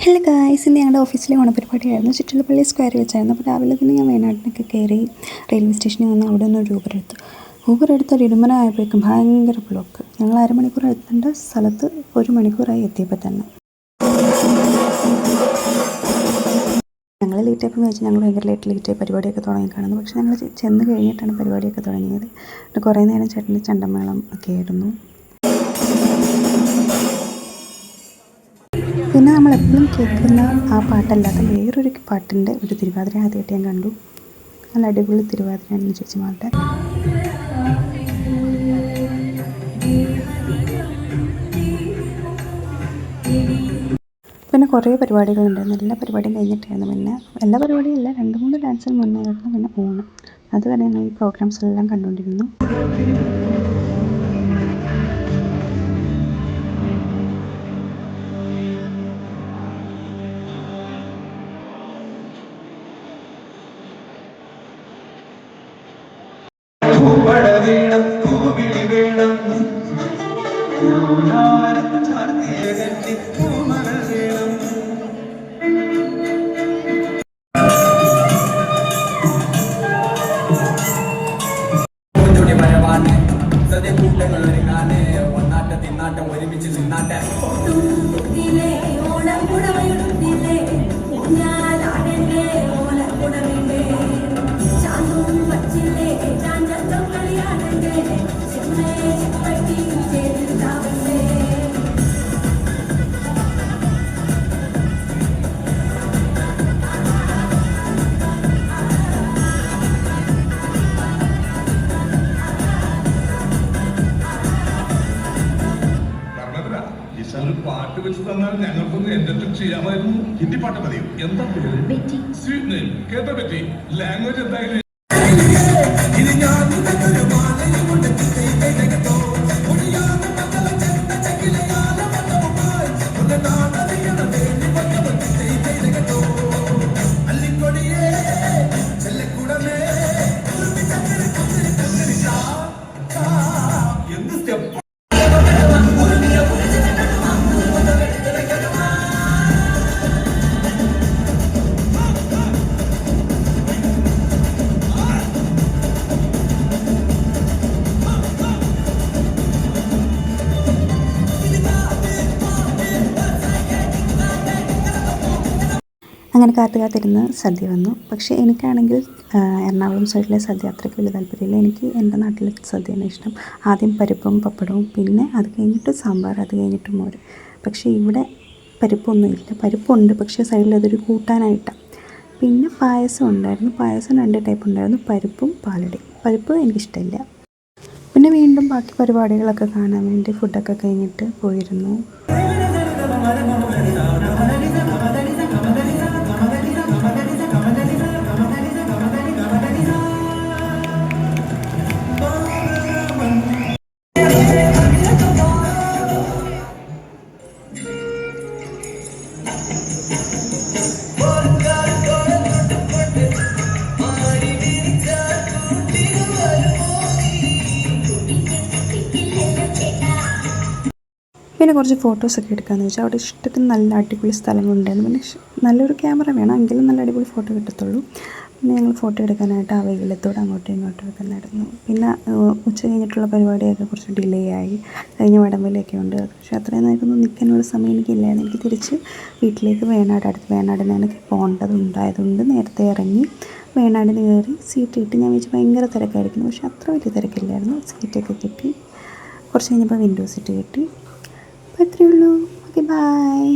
Hello guys, ഇന്ന് ഞങ്ങളുടെ ഓഫീസിലെ ഓണപരിപാടിയായിരുന്നു. ചുറ്റുള്ളപ്പള്ളി സ്ക്വയറിൽ വെച്ചായിരുന്നു. അപ്പോൾ രാവിലെ തന്നെ ഞാൻ വയനാട്ടിനൊക്കെ കയറി റെയിൽവേ സ്റ്റേഷനിൽ വന്ന് അവിടെ നിന്ന് ഒരു ഊബർ എടുത്ത് ഇടുമന ആയപ്പോഴേക്കും ഭയങ്കര ബ്ലോക്ക്. ഞങ്ങൾ അരമണിക്കൂർ എത്തേണ്ട സ്ഥലത്ത് 1 മണിക്കൂറായി എത്തിയപ്പോൾ തന്നെ. ഞങ്ങൾ ലേറ്റായപ്പോൾ വെച്ചാൽ ഞങ്ങൾ ഭയങ്കര ലേറ്റായി പരിപാടിയൊക്കെ തുടങ്ങി കാണുന്നു. പക്ഷേ ഞങ്ങൾ ചെന്ന് കഴിഞ്ഞിട്ടാണ് പരിപാടിയൊക്കെ തുടങ്ങിയത്. കുറേ നേരം ചേട്ടൻ്റെ ചണ്ടമേളം ഒക്കെ ആയിരുന്നു. പിന്നെ നമ്മളെപ്പോഴും കേൾക്കുന്ന ആ പാട്ടല്ലാതെ വേറൊരു പാട്ടിൻ്റെ ഒരു തിരുവാതിര ആദ്യമായിട്ട് ഞാൻ കണ്ടു. നല്ല അടിപൊളി തിരുവാതിരയാണ് ചേച്ചിമാരുടെ. പിന്നെ കുറേ പരിപാടികളുണ്ടായിരുന്നു. എല്ലാ പരിപാടിയും കഴിഞ്ഞിട്ടായിരുന്നു. പിന്നെ എല്ലാ പരിപാടിയും ഇല്ല, 2-3 ഡാൻസിന് മുന്നേ ആയിരുന്നു പിന്നെ ഓണം. അതുവരെ ഞങ്ങൾ ഈ പ്രോഗ്രാംസ് എല്ലാം കണ്ടുകൊണ്ടിരുന്നു. ഒരുമിച്ച് നിന്നാട്ടെ ഒരു പാട്ട് വെച്ച് തന്നാൽ ഞങ്ങൾക്കൊന്ന് എന്റർടൈൻ ചെയ്യാമായിരുന്നു. ഹിന്ദി പാട്ട് മതിയോ? എന്താ പേര്? Sweet name. കേട്ടോ പറ്റി? ലാംഗ്വേജ് എന്തായാലും എന്ത് സ്റ്റെപ്പ്. അങ്ങനെ കാത്തിരുന്ന് സദ്യ വന്നു. പക്ഷേ എനിക്കാണെങ്കിൽ എറണാകുളം സൈഡിലെ സദ്യ അത്രയ്ക്ക് വലിയ താല്പര്യമില്ല. എനിക്ക് എൻ്റെ നാട്ടിലെ സദ്യയാണ് ഇഷ്ടം. ആദ്യം പരിപ്പും പപ്പടവും, പിന്നെ അത് കഴിഞ്ഞിട്ട് സാമ്പാർ, അത് കഴിഞ്ഞിട്ട് മോര്. പക്ഷേ ഇവിടെ പരിപ്പൊന്നുമില്ല. പരിപ്പുണ്ട്, പക്ഷേ സൈഡിൽ അതൊരു കൂട്ടാനായിട്ടാണ്. പിന്നെ പായസം ഉണ്ടായിരുന്നു. പായസം 2 ടൈപ്പ് ഉണ്ടായിരുന്നു, പരിപ്പും പാലടയും. പരിപ്പ് എനിക്കിഷ്ടമില്ല. പിന്നെ വീണ്ടും ബാക്കി പരിപാടികളൊക്കെ കാണാൻ വേണ്ടി ഫുഡൊക്കെ കഴിഞ്ഞിട്ട് പോയിരുന്നു. പിന്നെ കുറച്ച് ഫോട്ടോസൊക്കെ എടുക്കാമെന്ന് വെച്ചാൽ അവിടെ ഇഷ്ടത്തിന് നല്ല അടിപൊളി സ്ഥലങ്ങളുണ്ടായിരുന്നു. പിന്നെ നല്ലൊരു ക്യാമറ വേണം, എങ്കിലും നല്ല അടിപൊളി ഫോട്ടോ കിട്ടത്തുള്ളൂ. പിന്നെ ഞങ്ങൾ ഫോട്ടോ എടുക്കാനായിട്ട് ആ വെയിലത്തോടെ അങ്ങോട്ടും ഇങ്ങോട്ടും ഒക്കെ നടന്നു. പിന്നെ ഉച്ച കഴിഞ്ഞിട്ടുള്ള പരിപാടിയൊക്കെ കുറച്ച് ഡിലേ ആയി. കഴിഞ്ഞ വടംവലിയൊക്കെ ഉണ്ട്. പക്ഷേ അത്രയും നേരമൊന്നും നിൽക്കാനുള്ള സമയം എനിക്കില്ലായിരുന്നു. എനിക്ക് തിരിച്ച് വീട്ടിലേക്ക് അടുത്ത് വേണാടിനാണ് പോകേണ്ടതുണ്ടായതുകൊണ്ട് നേരത്തെ ഇറങ്ങി വേണാടിന് കയറി സീറ്റ് കിട്ടി. ഞാൻ വെച്ച് ഭയങ്കര തിരക്കായിരിക്കുന്നു, പക്ഷേ അത്ര വലിയ തിരക്കില്ലായിരുന്നു. സീറ്റൊക്കെ കിട്ടി. കുറച്ച് കഴിഞ്ഞപ്പോൾ വിൻഡോ സീറ്റ് കിട്ടി. അപ്പോൾ അത്രയേ ഉള്ളൂ. Okay, by.